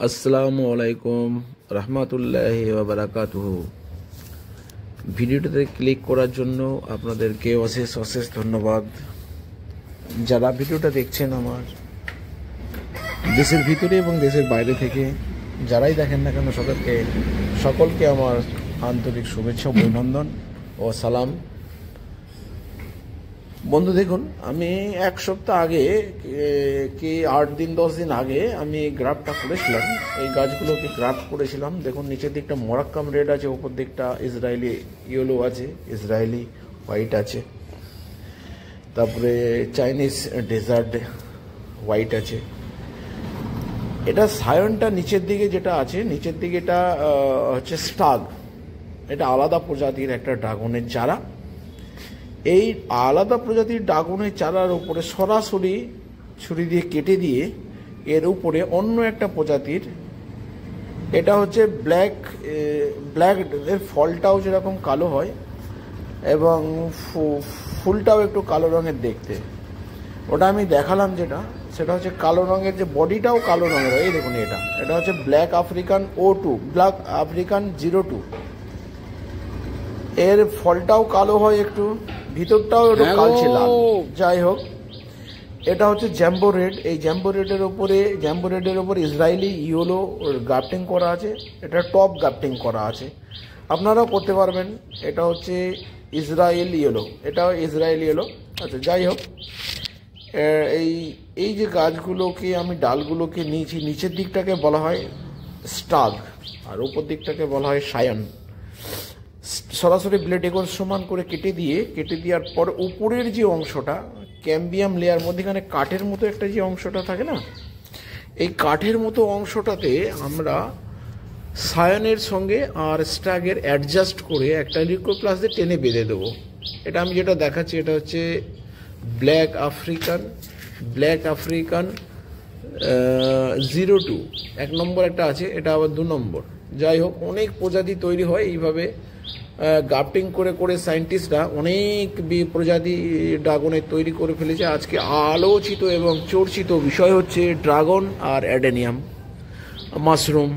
আসসালামু আলাইকুম রহমতুল্লাহি ওয়া বারাকাতুহু। ভিডিওটাতে ক্লিক করার জন্য আপনাদেরকে অশেষ অশেষ ধন্যবাদ। যারা ভিডিওটা দেখছেন আমার দেশের ভিতরে এবং দেশের বাইরে থেকে যারাই দেখেন না কেন সকলকে আমার আন্তরিক শুভেচ্ছা, অভিনন্দন ও সালাম। বন্ধু দেখুন, আমি এক সপ্তাহ আগে কি 8 দিন 10 দিন আগে আমি গ্রাফটা করেছিলাম। এই গাছগুলোকে গ্রাফ করেছিলাম। দেখুন, নিচের দিকটা মরাক্কাম রেড আছে, উপর দিকটা ইসরায়েলি ইয়েলো আছে, ইসরায়েলি হোয়াইট আছে, তারপরে চাইনিজ ডেজার্ট হোয়াইট আছে। এটা সায়নটা নিচের দিকে যেটা আছে, নিচের দিকে এটা হচ্ছে স্টাগ। এটা আলাদা প্রজাতির একটা ড্রাগনের চারা। এই আলাদা প্রজাতির ড্রাগনের চারার উপরে সরাসরি ছুরি দিয়ে কেটে দিয়ে এর উপরে অন্য একটা প্রজাতির, এটা হচ্ছে ব্ল্যাক এর ফলটাও যেরকম কালো হয় এবং ফুলটাও একটু কালো রঙের দেখতে। ওটা আমি দেখালাম, সেটা হচ্ছে কালো রঙের, যে বডিটাও কালো রঙের হয়। এই দেখুন, এটা হচ্ছে black African O2, black African 02। এর ফলটাও কালো হয়, একটু ভিতরটাও একটু কালচে লাল। যাই হোক, এটা হচ্ছে জ্যাম্বো রেড। এই জ্যাম্বো রেডের উপর ইসরায়েলি ইয়েলো গ্রাফটিং করা আছে। এটা টপ গ্রাফটিং করা আছে, আপনারাও করতে পারবেন। এটা হচ্ছে ইসরায়েল ইয়েলো, এটাও ইসরায়েল ইয়েলো। আচ্ছা, যাই হোক, এই যে গাছগুলোকে আমি ডালগুলোকে নিয়েছি, নিচের দিকটাকে বলা হয় স্টাগ আর উপর দিকটাকে বলা হয় সায়ন। সরাসরি ব্লেড এগোর সমান করে কেটে দেওয়ার পর উপরের যে অংশটা ক্যাম্বিয়াম লেয়ার, মধ্যেখানে কাঠের মতো একটা যে অংশটা থাকে না, এই কাঠের মতো অংশটাতে আমরা সায়নের সঙ্গে আর স্টাগের অ্যাডজাস্ট করে একটা লিকোপ্লাস দিয়ে টেনে বেঁধে দেবো। এটা আমি যেটা দেখাচ্ছি, এটা হচ্ছে ব্ল্যাক আফ্রিকান 02 1 নম্বর একটা আছে, এটা আবার 2 নম্বর। যাই হোক, অনেক প্রজাতি তৈরি হয় এইভাবে গ্রাফটিং করে সায়েন্টিস্টরা অনেক প্রজাতি ড্রাগনের তৈরি করে ফেলেছে। আজকে আলোচিত এবং চর্চিত বিষয় হচ্ছে ড্রাগন আর অ্যাডেনিয়াম মাশরুম।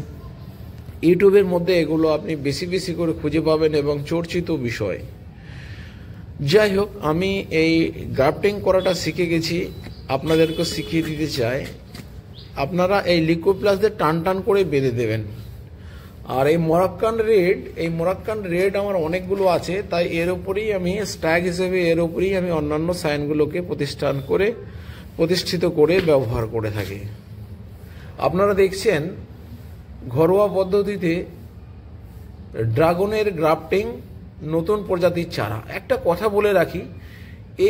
ইউটিউবের মধ্যে এগুলো আপনি বেশি করে খুঁজে পাবেন এবং চর্চিত বিষয়। যাই হোক, আমি এই গ্রাফটিং করাটা শিখে গেছি, আপনাদেরকে শিখিয়ে দিতে চাই। আপনারা এই লিকোপ্লাস দিয়ে টান করে বেঁধে দেবেন। আর এই মরাক্কান রেড আমার অনেকগুলো আছে, তাই এর উপরেই আমি স্ট্যাগ হিসেবে আমি অন্যান্য সাইনগুলোকে প্রতিষ্ঠিত করে ব্যবহার করে থাকি। আপনারা দেখছেন ঘরোয়া পদ্ধতিতে ড্রাগনের গ্রাফটিং, নতুন প্রজাতির চারা। একটা কথা বলে রাখি,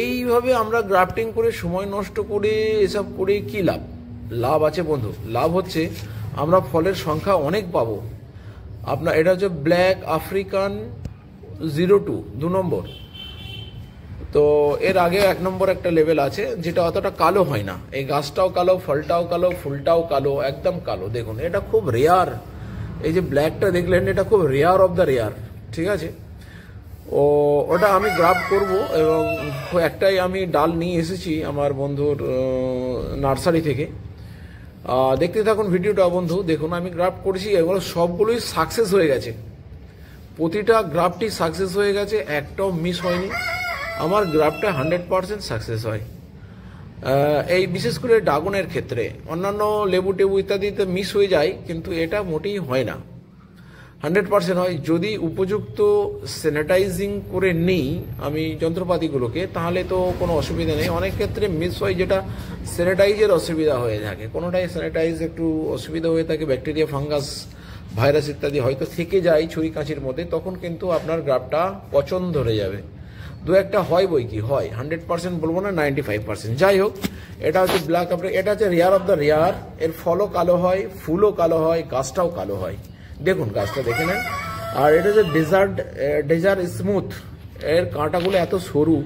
এইভাবে আমরা গ্রাফটিং করে সময় নষ্ট করে এসব করে কি লাভ আছে বন্ধু? লাভ হচ্ছে আমরা ফলের সংখ্যা অনেক পাবো। আপনার এটা হচ্ছে ব্ল্যাক আফ্রিকান 02 2 নম্বর। তো এর আগে 1 নম্বর একটা লেভেল আছে, যেটা অতটা কালো হয় না। এই গাছটাও কালো, ফলটাও কালো, ফুলটাও কালো, একদম কালো। দেখুন, এটা খুব রেয়ার। এই যে ব্ল্যাকটা দেখলেন, এটা খুব রেয়ার অফ দ্য রেয়ার, ঠিক আছে? ওটা আমি গ্রাফট করব এবং একটাই আমি ডাল নিয়ে এসেছি আমার বন্ধুর নার্সারি থেকে। দেখতে থাকুন ভিডিওটা বন্ধু। দেখুন, আমি গ্রাফট করেছি, এগুলো সবগুলোই সাকসেস হয়ে গেছে। প্রতিটা গ্রাফটই সাকসেস হয়ে গেছে, একটাও মিস হয়নি। আমার গ্রাফটা 100% সাকসেস হয়। এই বিশেষ করে ড্রাগনের ক্ষেত্রে, অন্যান্য লেবু টেবু ইত্যাদিতে মিস হয়ে যায়, কিন্তু এটা মোটেই হয় না, 100% হয়। যদি উপযুক্ত স্যানিটাইজিং করে নিই আমি যন্ত্রপাতিগুলোকে, তাহলে তো কোনো অসুবিধা নেই। অনেক ক্ষেত্রে মিস হয়, যেটা স্যানিটাইজের অসুবিধা হয়ে থাকে। কোনোটাই স্যানিটাইজ একটু অসুবিধা হয়ে থাকে, ব্যাকটেরিয়া, ফাঙ্গাস, ভাইরাস ইত্যাদি হয়তো থেকে যায় ছুরি কাঁচির মধ্যে, তখন কিন্তু আপনার গ্রাফটা পচন ধরে যাবে। দু একটা হয় বই কি হয়, 100% বলবো না, 95%। যাই হোক, এটা হচ্ছে ব্ল্যাক আফ্রিকান, এটা হচ্ছে রেয়ার অফ দ্য রেয়ার। এর ফলও কালো হয়, ফুলও কালো হয়, গাছটাও কালো হয়। দেখুন, গাছটা দেখে নেন। আর এটা যে ডেজার্ট স্মুথ, এর কাঁটাগুলো এত সরু,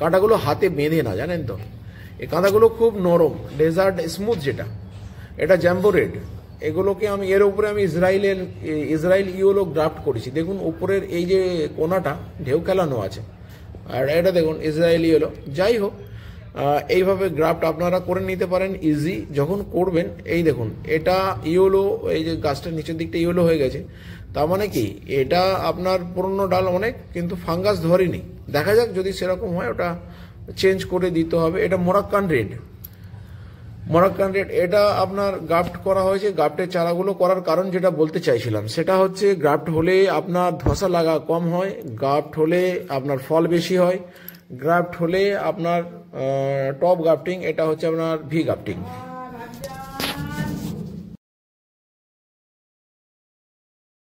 কাঁটাগুলো হাতে বেঁধে না, জানেন তো? এই কাঁটাগুলো খুব নরম, ডেজার্ট স্মুথ যেটা। এটা জ্যাম্বো রেড। এগুলোকে আমি এর উপরে আমি ইসরায়েল ইয়েলো গ্রাফট করেছি। দেখুন, উপরের এই যে কোনাটা ঢেউ খেলানো আছে, আর এটা দেখুন ইসরায়েল ইয়েলো। যাই হোক, এইভাবে গ্রাফট আপনারা করে নিতে পারেন ইজি। যখন করবেন এই দেখুন এটা ইয়েলো, এই যে গাছটার নিচের দিকটা ইয়েলো হয়ে গেছে, তার মানে কি এটা আপনার পুরনো ডাল অনেক, কিন্তু ফাঙ্গাস ধরেনি। দেখা যাক যদি সেরকম হয় ওটা চেঞ্জ করে দিতে হবে। এটা মোরাক্কান রেড, মোরাক্কান রেড এটা আপনার গ্রাফট করা হয়েছে। গ্রাফটের চারাগুলো করার কারণ যেটা বলতে চাইছিলাম সেটা হচ্ছে গ্রাফট হলে আপনার ধসা লাগা কম হয়, গ্রাফট হলে আপনার ফল বেশি হয়, গ্রাফট হলে আপনার টপ গ্রাফটিং, এটা হচ্ছে আপনার ভি গ্রাফটিং।